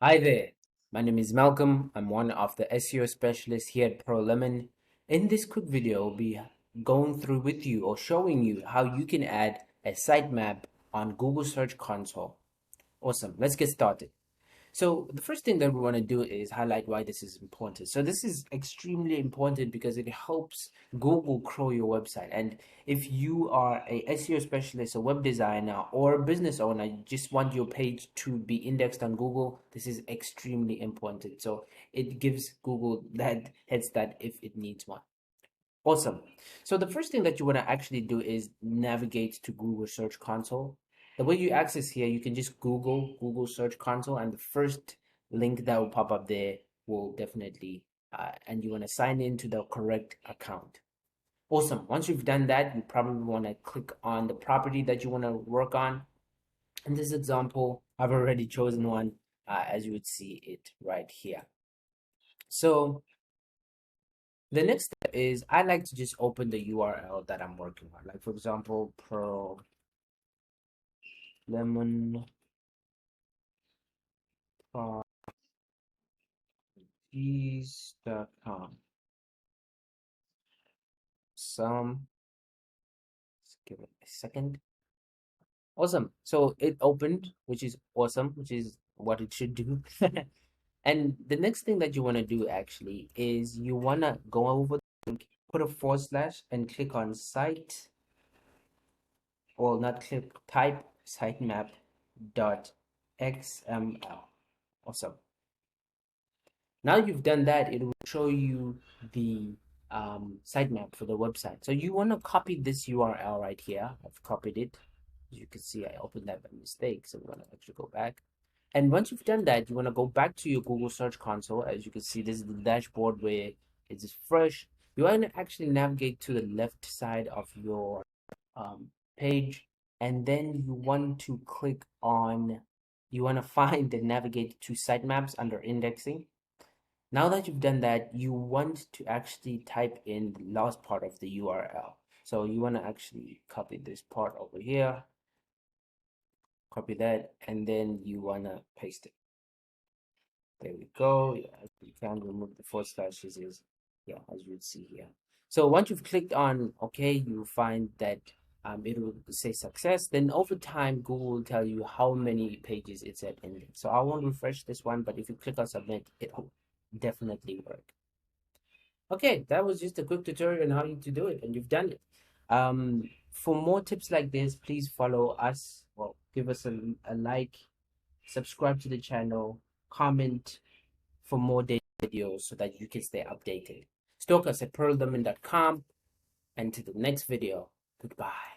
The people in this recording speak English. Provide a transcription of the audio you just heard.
Hi there, my name is Malcolm. I'm one of the SEO specialists here at ProLemon. In this quick video, I'll be going through with you or showing you how you can add a sitemap on Google Search Console. Awesome, let's get started. So the first thing that we want to do is highlight why this is important. So this is extremely important because it helps Google crawl your website. And if you are a SEO specialist, a web designer, or a business owner, you just want your page to be indexed on Google, this is extremely important. So it gives Google that head start if it needs one. Awesome. So the first thing that you want to actually do is navigate to Google Search Console. The way you access here, you can just Google Search Console, and the first link that will pop up there will definitely, and you want to sign in to the correct account. Awesome. Once you've done that, you probably want to click on the property that you want to work on. In this example, I've already chosen one, as you would see it right here. So the next step is I like to just open the URL that I'm working on. Like for example, prolemonproperties.com. Let's give it a second. Awesome. So it opened, which is awesome, which is what it should do. And the next thing that you want to do actually is you want to go over the link, put a forward slash and click on site, or not click, type sitemap dot xml. Awesome. Now you've done that, it will show you the sitemap for the website. So you want to copy this URL right here. I've copied it. As you can see, I opened that by mistake. So we're going to actually go back. And once you've done that, you want to go back to your Google Search Console. As you can see, this is the dashboard where it is fresh. You want to actually navigate to the left side of your page, and then you want to click on, you want to find and navigate to sitemaps under indexing. Now that you've done that, you want to actually type in the last part of the URL. So you want to actually copy this part over here, copy that, and then you want to paste it. There we go. Yeah, you can remove the forward slashes, yeah, as you would see here. So once you've clicked on OK, you find that it will say success. Then over time, Google will tell you how many pages it's at index. So I won't refresh this one, but if you click on submit, it will definitely work. Okay, that was just a quick tutorial on how to do it, and you've done it. For more tips like this, please follow us. Well, give us a like, subscribe to the channel, comment for more videos so that you can stay updated. Stalk us at pearldiamond.com, and to the next video, goodbye.